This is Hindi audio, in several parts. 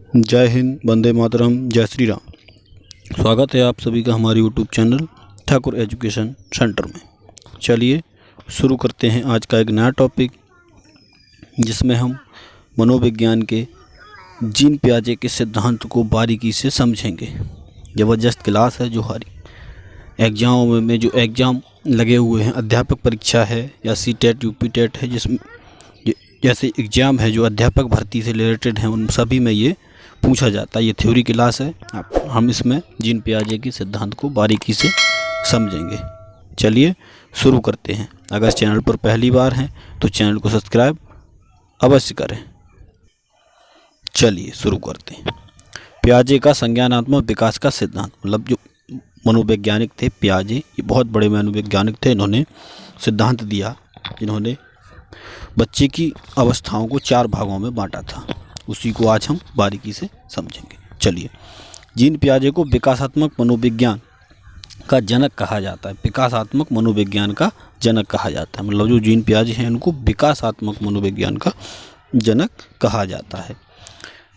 जय हिंद, वंदे मातरम, जय श्री राम। स्वागत है आप सभी का हमारे YouTube channel Thakur education centre में। चलिए शुरू करते हैं आज का एक नया टॉपिक, जिसमें हम मनोविज्ञान के जीन पियाजे के सिद्धांत को बारीकी से समझेंगे। ज़बरदस्त क्लास है जो हमारी एग्ज़ाम में जो एग्ज़ाम लगे हुए हैं, अध्यापक परीक्षा है या सीटेट यूपीटेट है, जिसमें जैसे एग्ज़ाम है जो अध्यापक भर्ती से रिलेटेड हैं, उन सभी में ये पूछा जाता है। ये थ्योरी क्लास है, हम इसमें जीन पियाजे के सिद्धांत को बारीकी से समझेंगे। चलिए शुरू करते हैं। अगर चैनल पर पहली बार हैं तो चैनल को सब्सक्राइब अवश्य करें। चलिए शुरू करते हैं। पियाजे का संज्ञानात्मक विकास का सिद्धांत, मतलब जो मनोवैज्ञानिक थे पियाजे, ये बहुत बड़े मनोवैज्ञानिक थे। इन्होंने सिद्धांत दिया जिन्होंने बच्चे की अवस्थाओं को 4 भागों में बांटा था। उसी को आज हम बारीकी से समझेंगे। चलिए, जीन पियाजे को विकासात्मक मनोविज्ञान का जनक कहा जाता है। विकासात्मक मनोविज्ञान का जनक कहा जाता है, मतलब जो जीन पियाजे हैं उनको विकासात्मक मनोविज्ञान का जनक कहा जाता है।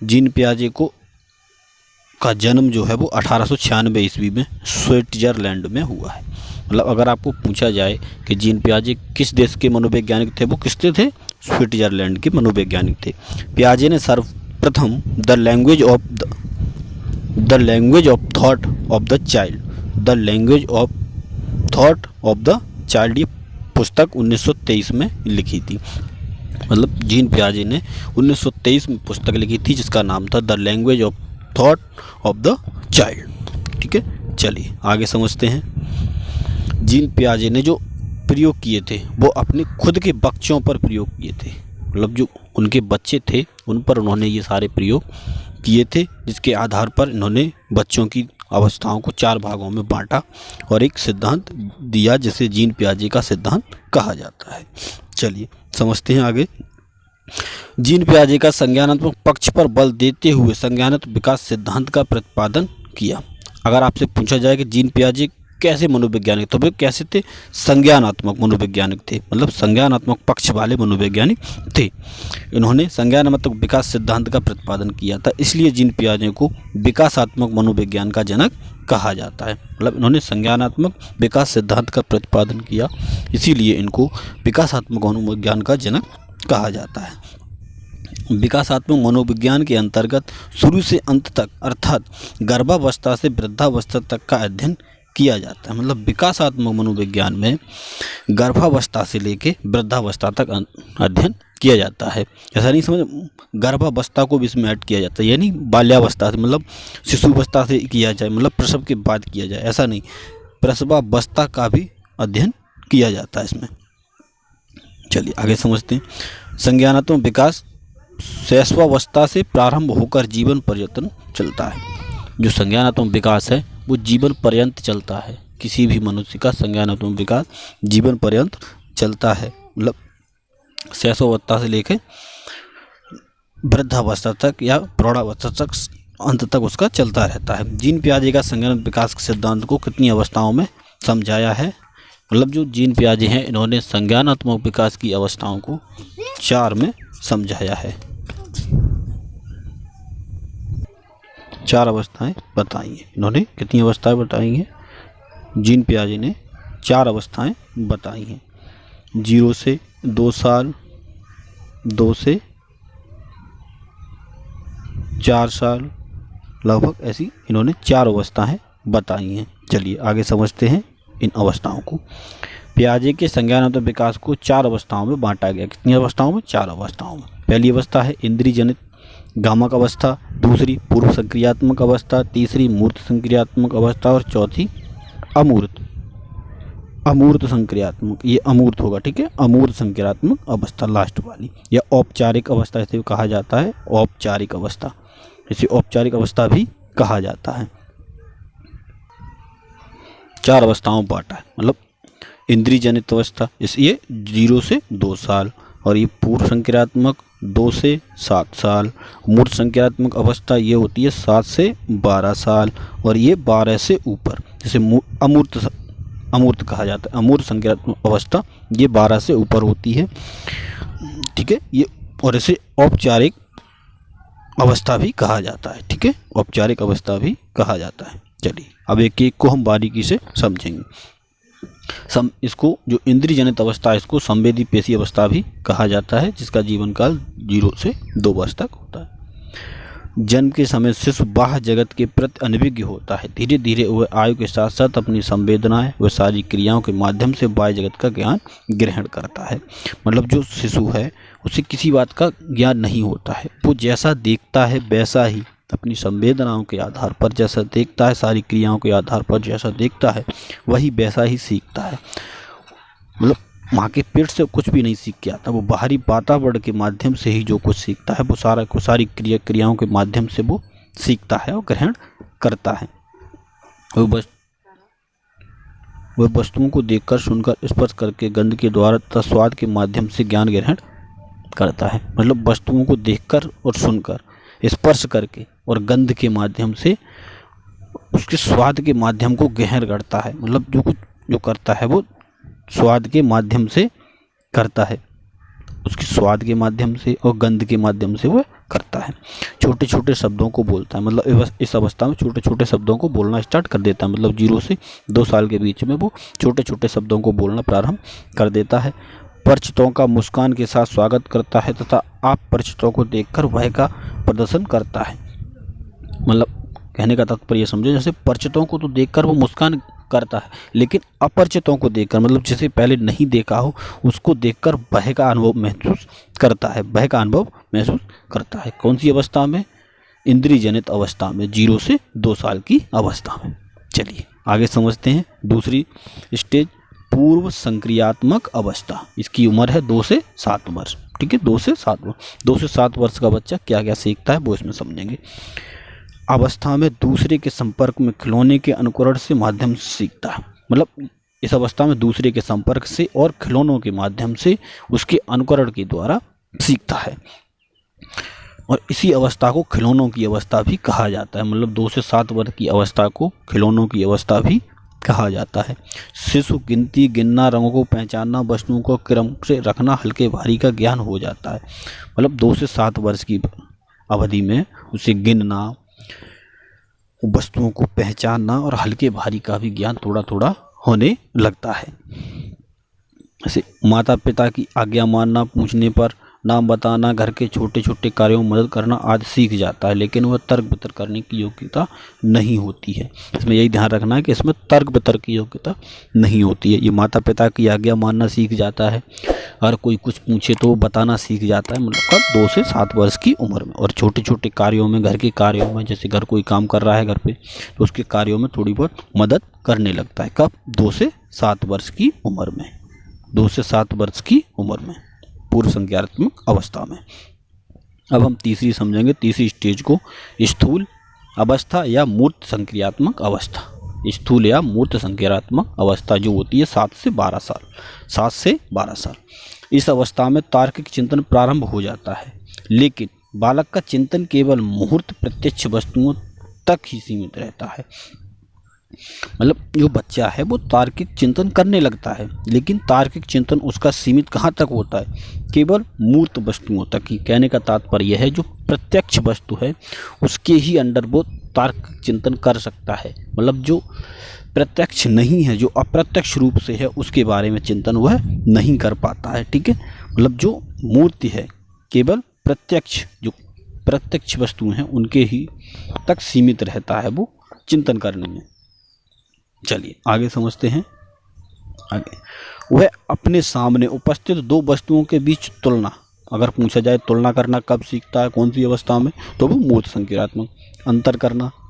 जीन पियाजे को का जन्म जो है वो 1896 ईस्वी में स्विट्जरलैंड में हुआ है। मतलब अगर आपको पूछा जाए कि जीन पियाजे किस देश के मनोवैज्ञानिक थे, वो किसके थे? स्विट्जरलैंड के मनोवैज्ञानिक थे। पियाजे ने सर्वप्रथम the language of thought of the child ये पुस्तक 1923 में लिखी थी। मतलब जीन पियाजे ने 1923 में पुस्तक लिखी थी जिसका नाम था the language of thought of the child. ठीक है, चलिए आगे समझते हैं। जीन पियाजे ने जो प्रयोग किए थे वो अपने खुद के बच्चों पर प्रयोग किए थे। मतलब जो उनके बच्चे थे उन पर उन्होंने ये सारे प्रयोग किए थे, जिसके आधार पर इन्होंने बच्चों की अवस्थाओं को 4 भागों में बांटा और एक सिद्धांत दिया जिसे जीन पियाजे का सिद्धांत कहा जाता है। चलिए समझते हैं आगे। जीन पियाजे का संज्ञानात्मक पक्ष पर बल देते हुए संज्ञानात्मक विकास सिद्धांत का प्रतिपादन किया। अगर आपसे पूछा जाए कि जीन पियाजे कैसे मनोवैज्ञानिक, तो वे कैसे थे? संज्ञानात्मक मनोवैज्ञानिक थे, मतलब संज्ञानात्मक पक्ष वाले मनोवैज्ञानिक थे। इन्होंने संज्ञानात्मक विकास सिद्धांत का प्रतिपादन किया था, इसलिए जीन पियाजे को विकासात्मक मनोविज्ञान का जनक कहा जाता है। मतलब इन्होंने संज्ञानात्मक विकास सिद्धांत का प्रतिपादन किया, इसीलिए इनको विकासात्मक मनोविज्ञान का जनक कहा जाता है। विकासात्मक मनोविज्ञान के अंतर्गत शुरू से अंत तक, अर्थात गर्भावस्था से वृद्धावस्था तक का अध्ययन किया जाता है। मतलब विकासात्मक मनोविज्ञान में गर्भावस्था से लेके वृद्धावस्था तक अध्ययन किया जाता है। ऐसा नहीं समझ, गर्भावस्था को भी इसमें ऐड किया जाता है, यानी बाल्यावस्था से, मतलब शिशुवस्था से किया जाए, मतलब प्रसव के बाद किया जाए, ऐसा नहीं, प्रसवावस्था का भी अध्ययन किया जाता है इसमें। चलिए आगे समझते हैं। संज्ञानात्मक विकास शैशवावस्था से प्रारंभ होकर जीवन पर्यंत चलता है। जो संज्ञानात्मक विकास है वो जीवन पर्यंत चलता है। किसी भी मनुष्य का संज्ञानात्मक विकास जीवन पर्यंत चलता है, मतलब शैशवावस्था से लेकर वृद्धावस्था तक या प्रौढ़ावस्था तक, अंत तक उसका चलता रहता है। जीन पियाजे का संज्ञानात्मक विकास के सिद्धांत को कितनी अवस्थाओं में समझाया है? मतलब जो जीन पियाजे हैं इन्होंने संज्ञानात्मक विकास की अवस्थाओं को 4 में समझाया है। 4 अवस्थाएं बताई हैं। इन्होंने कितनी अवस्थाएं बताई हैं? जीन पियाजे ने 4 अवस्थाएं बताई हैं। 0 से 2 साल, 2 से 4 साल, लगभग ऐसी इन्होंने 4 अवस्थाएं बताई हैं। चलिए आगे समझते हैं इन अवस्थाओं को। पियाजे के संज्ञानात्मक विकास को 4 अवस्थाओं में बांटा गया। कितनी अवस्थाओं में? 4 अवस्थाओं में। पहली अवस्था है इंद्रिय जनित गामक अवस्था, दूसरी पूर्व संक्रियात्मक अवस्था, तीसरी मूर्त संक्रियात्मक अवस्था और चौथी अमूर्त संक्रियात्मक, ये अमूर्त होगा, ठीक है, अमूर्त संक्रियात्मक अवस्था लास्ट वाली, या औपचारिक अवस्था इसे कहा जाता है। औपचारिक अवस्था, इसे औपचारिक अवस्था भी कहा जाता है। 4 अवस्थाओं बांटा है। मतलब इंद्रिय जनित अवस्था ये 0 से 2 साल, और ये पूर्व संक्रियात्मक 2 से 7 साल। मूर्त संक्रियात्मक अवस्था ये होती है 7 से 12 साल, और ये 12 से ऊपर, जैसे अमूर्त कहा जाता है। अमूर्त संक्रियात्मक अवस्था ये 12 से ऊपर होती है, ठीक है। ये और इसे औपचारिक अवस्था भी कहा जाता है, ठीक है, औपचारिक अवस्था भी कहा जाता है। चलिए अब एक एक को हम बारीकी से समझेंगे। इसको जो इंद्रिय जनित अवस्था है इसको संवेदी पेशी अवस्था भी कहा जाता है, जिसका जीवन काल 0 से 2 वर्ष तक होता है। जन्म के समय शिशु बाह्य जगत के प्रति अनभिज्ञ होता है। धीरे धीरे वह आयु के साथ साथ अपनी संवेदनाएं व सारी क्रियाओं के माध्यम से बाह्य जगत का ज्ञान ग्रहण करता है। मतलब जो शिशु है उसे किसी बात का ज्ञान नहीं होता है, वो जैसा देखता है वैसा ही अपनी संवेदनाओं के आधार पर जैसा देखता है, सारी क्रियाओं के आधार पर जैसा देखता है वही वैसा ही सीखता है। मतलब माँ के पेट से कुछ भी नहीं सीख के आता, वो बाहरी वातावरण के माध्यम से ही जो कुछ सीखता है वो सारी क्रियाओं के माध्यम से वो सीखता है और ग्रहण करता है। वह वस्तुओं को देखकर, सुनकर, स्पर्श करके, गंध के द्वारा तथा स्वाद के माध्यम से ज्ञान ग्रहण करता है। मतलब वस्तुओं को देखकर और सुनकर, स्पर्श करके और गंध के माध्यम से उसके स्वाद के माध्यम को ग्रहण करता है। मतलब जो कुछ जो करता है वो स्वाद के माध्यम से करता है, उसकी स्वाद के माध्यम से और गंध के माध्यम से वह करता है। छोटे छोटे शब्दों को बोलता है, मतलब इस अवस्था में छोटे छोटे शब्दों को बोलना स्टार्ट कर देता है। मतलब 0 से 2 साल के बीच में वो छोटे छोटे शब्दों को बोलना प्रारंभ कर देता है। परिचितों का मुस्कान के साथ स्वागत करता है तथा आप परिचितों को देखकर भय का प्रदर्शन करता है। मतलब कहने का तात्पर्य समझो, जैसे परिचितों को तो देखकर वो मुस्कान करता है, लेकिन अपरिचितों को देखकर, मतलब जिसे पहले नहीं देखा हो उसको देखकर भय का अनुभव महसूस करता है, भय का अनुभव महसूस करता है। कौन सी अवस्था में? इंद्रिय जनित अवस्था में, 0 से 2 साल की अवस्था में। चलिए आगे समझते हैं दूसरी स्टेज, पूर्व संक्रियात्मक अवस्था। इसकी उम्र है 2 से 7 वर्ष, ठीक है, 2 से 7 वर्ष। 2 से 7 वर्ष का बच्चा क्या क्या सीखता है वो इसमें समझेंगे। अवस्था में दूसरे के संपर्क में खिलौने के अनुकरण से माध्यम से सीखता है। मतलब इस अवस्था में दूसरे के संपर्क से और खिलौनों के माध्यम से उसके अनुकरण के द्वारा सीखता है, और इसी अवस्था को खिलौनों की अवस्था भी कहा जाता है। मतलब 2 से 7 वर्ष की अवस्था को खिलौनों की अवस्था भी कहा जाता है। शिशु गिनती, गिनना, रंगों को पहचानना, वस्तुओं को क्रम से रखना, हल्के भारी का ज्ञान हो जाता है। मतलब 2 से 7 वर्ष की अवधि में उसे गिनना, वस्तुओं को पहचानना और हल्के भारी का भी ज्ञान थोड़ा थोड़ा होने लगता है। जैसे माता पिता की आज्ञा मानना, पूछने पर नाम बताना, घर के छोटे छोटे कार्यों में मदद करना आदि सीख जाता है, लेकिन वह तर्क वितर्क करने की योग्यता नहीं होती है। इसमें यही ध्यान रखना है कि इसमें तर्क वितर्क की योग्यता नहीं होती है। ये माता पिता की आज्ञा मानना सीख जाता है, अगर कोई कुछ पूछे तो बताना सीख जाता है। मतलब कब? 2 से 7 वर्ष की उम्र में। और छोटे छोटे कार्यों में, घर के कार्यों में, जैसे घर कोई काम कर रहा है घर पे, तो उसके कार्यों में थोड़ी बहुत मदद करने लगता है। कब? 2 से 7 वर्ष की उम्र में। 2 से 7 वर्ष की उम्र में, पूर्व संज्ञानात्मक अवस्था में। अब हम तीसरी समझेंगे, तीसरी स्टेज को, स्थूल अवस्था या मूर्त संक्रियात्मक अवस्था। स्थूल या मूर्त संक्रियात्मक अवस्था जो होती है 7 से 12 साल, 7 से 12 साल। इस अवस्था में तार्किक चिंतन प्रारंभ हो जाता है, लेकिन बालक का चिंतन केवल मुहूर्त प्रत्यक्ष वस्तुओं तक ही सीमित रहता है। मतलब जो बच्चा है वो तार्किक चिंतन करने लगता है, लेकिन तार्किक चिंतन उसका सीमित कहाँ तक होता है? केवल मूर्त वस्तुओं तक ही। कहने का तात्पर्य यह है जो प्रत्यक्ष वस्तु है उसके ही अंडर वो तार्किक चिंतन कर सकता है। मतलब जो प्रत्यक्ष नहीं है, जो अप्रत्यक्ष रूप से है, उसके बारे में चिंतन वह नहीं कर पाता है, ठीक है। मतलब जो मूर्ति है केवल प्रत्यक्ष, जो प्रत्यक्ष वस्तु हैं उनके ही तक सीमित रहता है वो चिंतन करने में। चलिए आगे समझते हैं। आगे, वह अपने सामने उपस्थित 2 वस्तुओं के बीच तुलना, अगर पूछा जाए तुलना करना कब सीखता है, कौन सी अवस्था में, तो वो मूर्त संक्रियात्मक।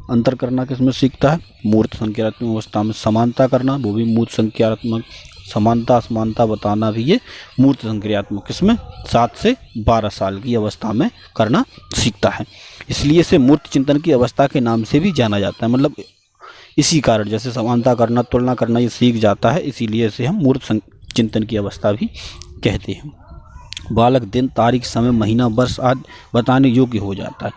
अंतर करना किसमें सीखता है? मूर्त संक्रियात्मक अवस्था में। समानता करना वो भी मूर्त संक्रियात्मक। समानता असमानता बताना भी ये मूर्त संक्रियात्मक, किसमें? 7 से 12 साल की अवस्था में करना सीखता है। इसलिए इसे मूर्त चिंतन की अवस्था के नाम से भी जाना जाता है। मतलब इसी कारण, जैसे समानता करना, तुलना करना ये सीख जाता है, इसीलिए इसे हम मूर्त चिंतन की अवस्था भी कहते हैं। बालक दिन, तारीख, समय, महीना, वर्ष आदि बताने योग्य हो जाता है।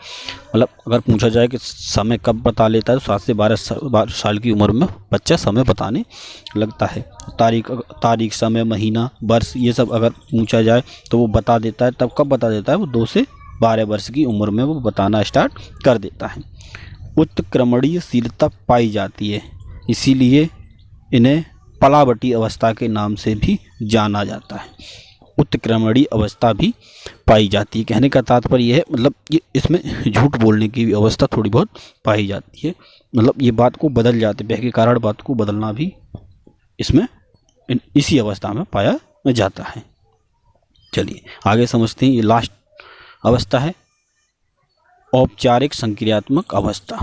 मतलब अगर पूछा जाए कि समय कब बता लेता है, तो 7 से 12 साल की उम्र में बच्चा समय बताने लगता है। तारीख, समय, महीना, वर्ष ये सब अगर पूछा जाए तो वो बता देता है। तब कब बता देता है? वो 2 से 12 वर्ष की उम्र में वो बताना स्टार्ट कर देता है। उत्क्रमणीयशीलता पाई जाती है, इसीलिए इन्हें पलावटी अवस्था के नाम से भी जाना जाता है। उत्क्रमणीय अवस्था भी पाई जाती है, कहने का तात्पर्य यह है मतलब ये इसमें झूठ बोलने की भी अवस्था थोड़ी बहुत पाई जाती है, मतलब ये बात को बदल जाते, बह के कारण बात को बदलना भी इसमें इसी अवस्था में पाया जाता है। चलिए आगे समझते हैं। ये लास्ट अवस्था है औपचारिक संक्रियात्मक अवस्था।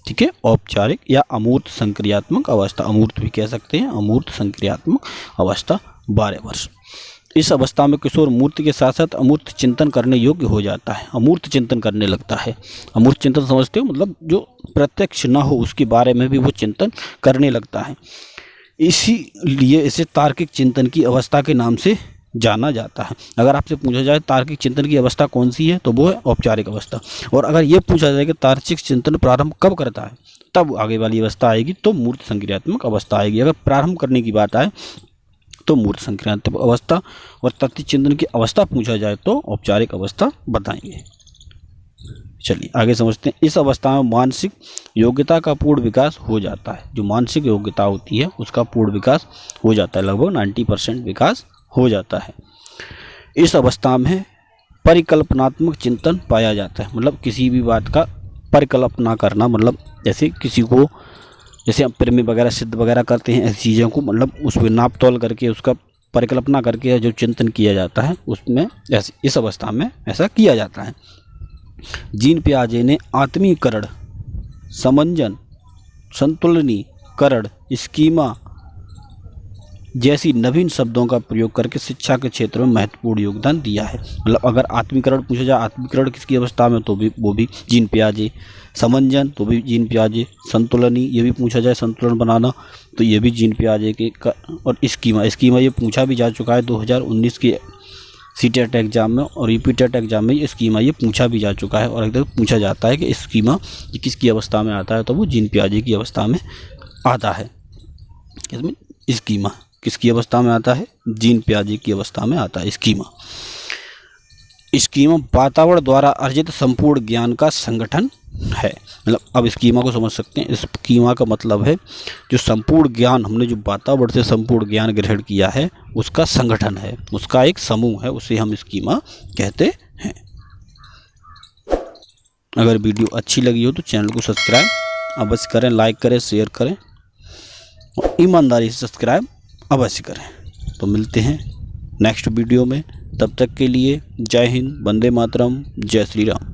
ठीक है, औपचारिक या अमूर्त संक्रियात्मक अवस्था, अमूर्त भी कह सकते हैं, अमूर्त संक्रियात्मक अवस्था 12 वर्ष। इस अवस्था में किशोर मूर्त के साथ साथ अमूर्त चिंतन करने योग्य हो जाता है, अमूर्त चिंतन करने लगता है। अमूर्त चिंतन समझते हो, मतलब जो प्रत्यक्ष न हो उसके बारे में भी वो चिंतन करने लगता है, इसीलिए इसे तार्किक चिंतन की अवस्था के नाम से जाना जाता है। अगर आपसे पूछा जाए तार्किक चिंतन की अवस्था कौन सी है, तो वो है औपचारिक अवस्था। और अगर ये पूछा जाए कि तार्किक चिंतन प्रारंभ कब करता है, तब आगे वाली अवस्था आएगी, तो मूर्त संक्रियात्मक अवस्था आएगी। अगर प्रारंभ करने की बात आए तो मूर्त संक्रियात्मक अवस्था, और तथ्य चिंतन की अवस्था पूछा जाए तो औपचारिक अवस्था बताएंगे। चलिए आगे समझते हैं। इस अवस्था में मानसिक योग्यता का पूर्ण विकास हो जाता है। जो मानसिक योग्यता होती है उसका पूर्ण विकास हो जाता है, लगभग 90% विकास हो जाता है। इस अवस्था में परिकल्पनात्मक चिंतन पाया जाता है, मतलब किसी भी बात का परिकल्पना करना, मतलब जैसे किसी को, जैसे हम प्रेमी वगैरह सिद्ध वगैरह करते हैं, ऐसी चीज़ों को मतलब उस पर नाप तोल करके उसका परिकल्पना करके जो चिंतन किया जाता है, उसमें ऐसे इस अवस्था में ऐसा किया जाता है। जीन पियाजे ने आत्मीकरण, समंजन, संतुलनीकरण, स्कीमा जैसी नवीन शब्दों का प्रयोग करके शिक्षा के क्षेत्र में महत्वपूर्ण योगदान दिया है। मतलब अगर आत्मीकरण पूछा जाए, आत्मीकरण किसकी अवस्था में, तो भी वो भी जीन पियाजे, समंजन तो भी जीन पियाजे, संतुलनी ये भी पूछा जाए, संतुलन बनाना तो ये भी जीन पियाजे के, और स्कीमा ये पूछा भी जा चुका है 2019 के सीटेट एग्जाम में, और यूपीटेट एग्जाम में ये स्कीमा ये पूछा भी जा चुका है। और अगर पूछा जाता है कि स्कीमा ये किसकी अवस्था में आता है, तो वो जीन पियाजे की अवस्था में आता है। इसमें स्कीमा किसकी अवस्था में आता है, जीन पियाजे की अवस्था में आता है स्कीमा। स्कीमा वातावरण द्वारा अर्जित संपूर्ण ज्ञान का संगठन है। मतलब अब स्कीमा को समझ सकते हैं। स्कीमा का मतलब है जो संपूर्ण ज्ञान, हमने जो वातावरण से संपूर्ण ज्ञान ग्रहण किया है उसका संगठन है, उसका एक समूह है, उसे हम स्कीमा कहते हैं। अगर वीडियो अच्छी लगी हो तो चैनल को सब्सक्राइब अवश्य करें, लाइक करें, शेयर करें और ईमानदारी से सब्सक्राइब अवश्य करें। तो मिलते हैं नेक्स्ट वीडियो में, तब तक के लिए जय हिंद, वंदे मातरम, जय श्री राम।